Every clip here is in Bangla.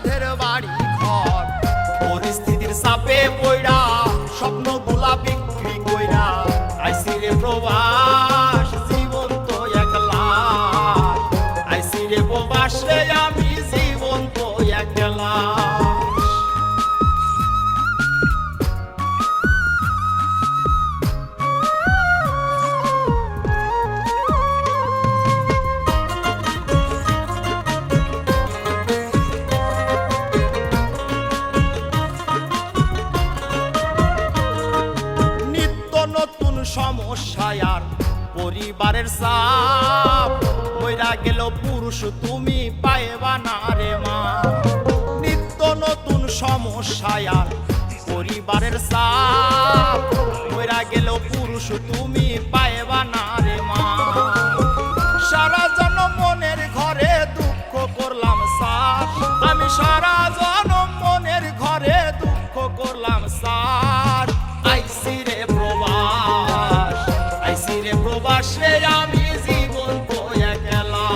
সাধের বাড়ি ঘর। পরিস্থিতির চাপে পইড়া স্বপ্নগুলা বিক্রি কইরা আইছি রে প্রবাস, জীবন তো একলা। আইছি রে প্রবাস রে আমি, জীবন তো একলা। সমস্যায় আর পরিবারের চাপ, মইরা গেল পুরুষ তুমি পাইবা না রে মা। নিত্য নতুন সমস্যায় আর পরিবারের চাপ, মইরা গেল পুরুষ তুমি পাইবা না রে মা। সারা জনম মনের ঘরে দুঃখ করলাম সার, আমি সারা জনম মনের ঘরে দুঃখ করলাম সার। আইছি রে প্রবাস, আইছি রে প্রবাস রে আমি, জীবন তো একলা।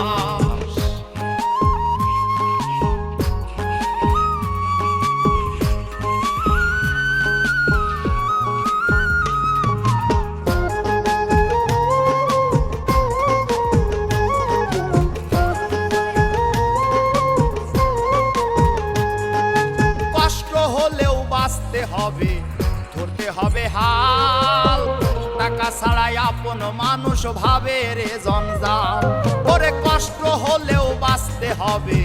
কষ্ট হলেও বাঁচতে হবে, ধরতে হবে হাল। টাকা ছাড়াই আপন মানুষ ভাবে রে জঞ্জাল। ওরে কষ্ট হলেও বাঁচতে হবে,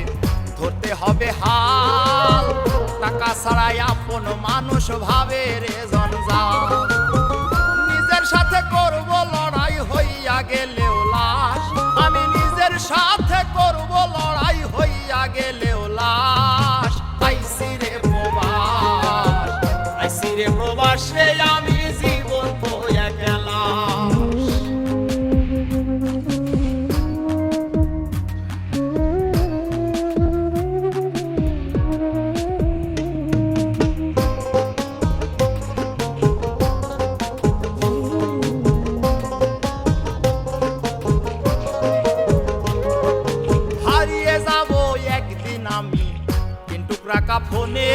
ধরতে হবে হাল। টাকা ছাড়াই আপন মানুষ ভাবে রে জঞ্জাল। নিজের সাথে করব লড়াই, হইয়া গেলেও লাশ। আমি নিজের সাথে করব লড়াই, হইয়া গেলেও লাশ। আইছি রে প্রবাস, আইছি রে প্রবাস রে আমি, জীবন তো একলা। হারিয়ে যাব একদিন আমি তিন টুকরা কাফনে,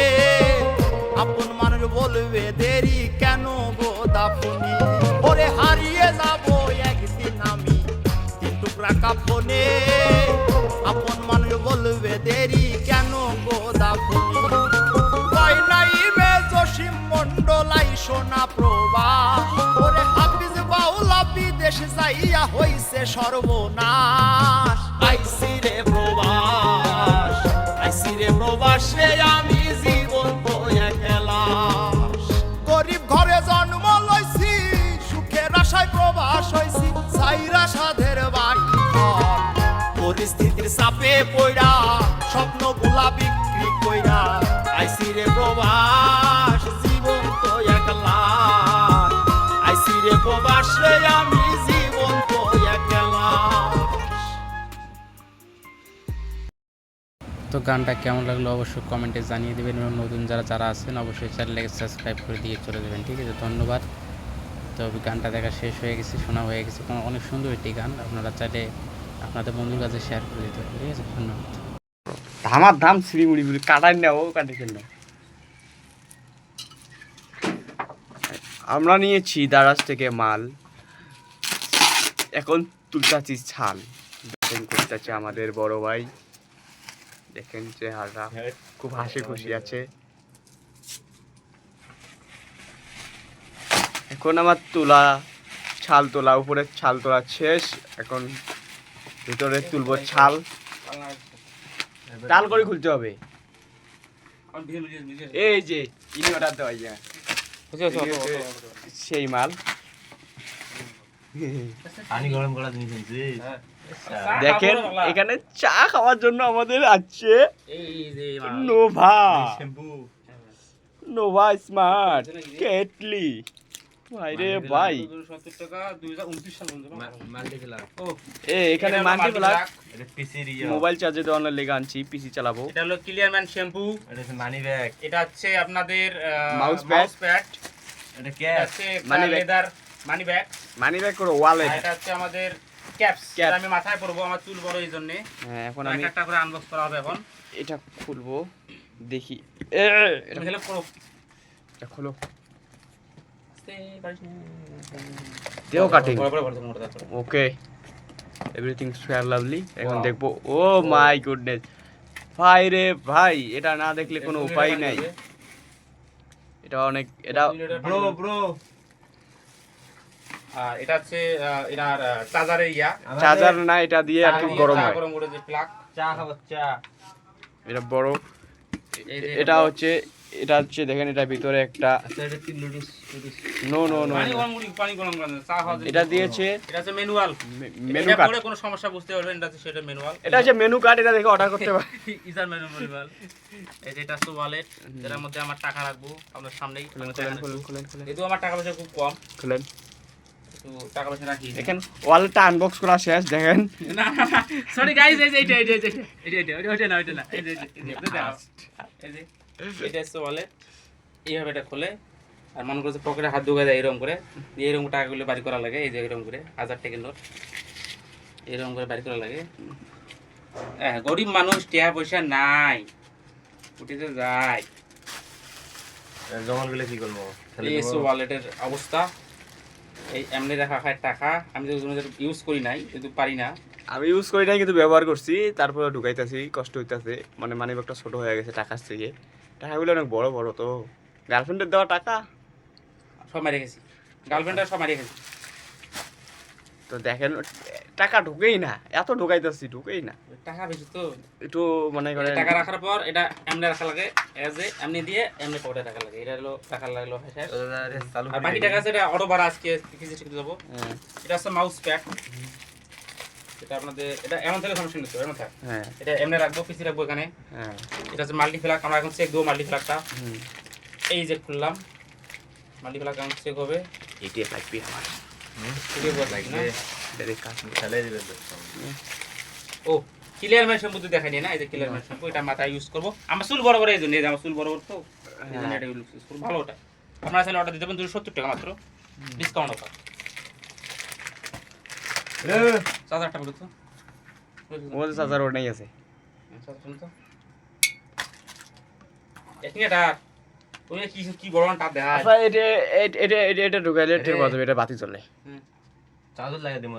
আপন মানুষ বলবে দেরি কেন গো দাফনে। ওরে হারিয়ে যাব একদিন আমি তিন টুকরা কাফনে, আপন মানুষ বলবে দেরি কেন গো দাফনে। কয় নাই মে জসিম মন্ডলাই সোনা প্রবাস, ওরে হাফিজ বাউলা বিদেশ যাইয়া হইছে সর্বনাশ। আইছি রে প্রবাস, আইছি রে প্রবাস রে আমি, জীবন তো একলা। গরিব ঘরে জন্ম লইছি, সুখের আশায় প্রবাস হইছি, সাইরা সাধের বাড়ি ঘর। পরিস্থিতির চাপে পইড়া স্বপ্নগুলা বিক্রি কইরা আইছি রে প্রবাস, জীবন তো একলা। আইছি রে প্রবাস রে আমি, জীবন তো একলা। তো গানটা কেমন লাগলো অবশ্যই কমেন্টে জানিয়ে দেবেন, এবং নতুন যারা আছেন অবশ্যই চ্যানেলটাকে সাবস্ক্রাইব করে দিয়ে চলে যাবেন। ঠিক আছে, ধন্যবাদ। তো গানটা দেখা শেষ হয়ে গেছে, শোনা হয়ে গেছে, অনেক সুন্দর একটি গান। আপনারা চাইলে আপনাদের বন্ধুর কাছে শেয়ার করে দিতে পারেন। ঠিক আছে, ধন্যবাদ। ধামার ধাম শ্রীমুড়ি গুলি কাটাই না, ও কাটে কেন। আমরা নিয়েছি দারাজ থেকে মাল, এখন তুলতাছি ছাল। ব্যাটিং করতেছে আমাদের বড় ভাই, দেখেন চেহারা খুব হাসি খুশি আছে। এখন আমার তোলা ছাল তোলা, উপরে ছাল তোলা শেষ, এখন ভিতরে তুলবো ছাল। ডাল করে খুলতে হবে। এই যে ইনভার্টার দেওয়া যায় সেই মাল। দেখেন এখানে চা খাওয়ার জন্য আমাদের আছে নোভা, নোভা স্মার্ট কেটলি। ভাইরে ভাই, এখানে মাল্টিপ্লাগ মোবাইল চার্জে দেওয়ানোর লেগে আনছি, পিসি চালাবো। এটা হলো ক্লিয়ারম্যান শ্যাম্পু, এটা হচ্ছে মানি ব্যাগ, এটা হচ্ছে আপনাদের মাউস প্যাড, এটা কি আছে মানি লেদার মানি ব্যাগ করে ওয়ালেট। এটা হচ্ছে আমাদের ক্যাপস, এটা আমি মাথায় পরবো, আমার চুল বড় এইজন্য। হ্যাঁ, এখন আমি একটা করে আনবক্স করা হবে। এখন এটা খুলবো। দেখি তুমি হেল্প করো এটা খোলো আস্তে পারিস না দেও কাটিং বড় বড় মোটা তারপরে ওকে এভরিথিং ফেয়ার লাভলি এখন দেখবো ও মাই গুডনেস ভাই রে ভাই এটা না দেখলে কোনো উপায় নাই এটা অনেক এটা ব্রো আর এটা হচ্ছে এনার চার্জারের ইয়া চার্জার না এটা দিয়ে আর কি গরম হয় গরম করে যে প্লাগ চা খাবো চা এটা বড় এটা হচ্ছে দেখেন এটা ভিতরে একটা নো নো নো পানি গরম করে চা খাওয়া এটা দিয়েছে এটা হচ্ছে ম্যানুয়াল মেনু এটা কার্ড পরে কোনো সমস্যা বুঝতে পারবেন এটা হচ্ছে সেটা ম্যানুয়াল এটা হচ্ছে মেনু কার্ড এটা দেখে অর্ডার করতে পারে ইজার ম্যানুয়াল এই যে এটা হচ্ছে ওয়ালেট এর মধ্যে আমার টাকা রাখবো আপনার সামনেই খুলেন যেহেতু আমার টাকা পয়সা খুব কম খুলেন তো টাকা পয়সা রাখি দেখেন ওয়ালটা আনবক্স করা শেষ দেখেন না সরি গাইস এই যে এটা না এই যে এটা হচ্ছে ওয়ালেট এইভাবে এটা খোলে আর মনে করছে পকেটে হাত ঢুকে যায় এরকম করে এইরকম টাকাগুলো বাড়ি করা লাগে এই যে এরকম করে 1000 টাকার নোট এরকম করে বাড়ি করা লাগে হ্যাঁ গরিব মানুষ টাকা পয়সা নাই উঠেতে যায় জমা গেলে কি করবো এই হচ্ছে ওয়ালেটের অবস্থা এই এমনি রাখা খায় টাকা আমি তো ইউজ করি নাই কিন্তু পারি না আমি ইউজ করি নাই কিন্তু ব্যবহার করছি তারপরে ঢুকাইতেছি কষ্ট হইতাছে মানে মানিব্যাগটা ছোট হয়ে গেছে টাকার থেকে টাকাগুলো অনেক বড় বড় তো গার্লফ্রেন্ডের দেওয়া টাকা সব মারিয়ে গেছি গার্লফ্রেন্ডটা সব মারিয়ে গেছি তো দেখেন টাকা ঢুকেই না এত ঢুকাইতেছি ঢুকেই না টাকা বেশি তো একটু মনে করেন টাকা রাখার পর এটা এমনি রাখা লাগে এমনি দিয়ে এমনি পকেটে রাখা লাগে এটা হলো টাকা লাগলো শেষ আর বাকি টাকা আছে এটা অটো ভাড়া আজকে কিছু শিখতে যাবো হ্যাঁ এটা হচ্ছে মাউস প্যাড এটা আপনাদের এটা এমন থেকে সমস্যা নিতে এমন থাক হ্যাঁ এটা এমনি রাখবো পিসি রাখবো এখানে হ্যাঁ এটা হচ্ছে মাল্টি ফ্ল্যাগ আমরা এখন চেক দেবো মাল্টি ফ্ল্যাগটা হুম এই যে খুললাম মাল্টি ফ্ল্যাগ এখন চেক হবে এটি লাগবে আমার খুলে বল লাগবে দেখ কাজ ফেলে দিবেন ও ক্লিয়ার ম্যান শ্যাম্পু তো দেখাই না এই যে ক্লিয়ার ম্যান শ্যাম্পু এটা মাথায় ইউজ করবো আমার চুল বড় বড় এই জন্য আমার চুল বড় বড় তো এই জন্য এটা ইউজ করবো ভালো ওটা আপনারা চাইলে অর্ডার দিতে পারেন 270 টাকা মাত্র ডিসকাউন্ট অফার 7000 টাকা বলো তো ওদের চার্জার ওর নাই আছে এটা ওই কি কি বড় না টাপ দেখা আচ্ছা এটা ঢুকাইলে ঠিক আছে এটা বাতি চলে চাদর লাগিয়ে দিব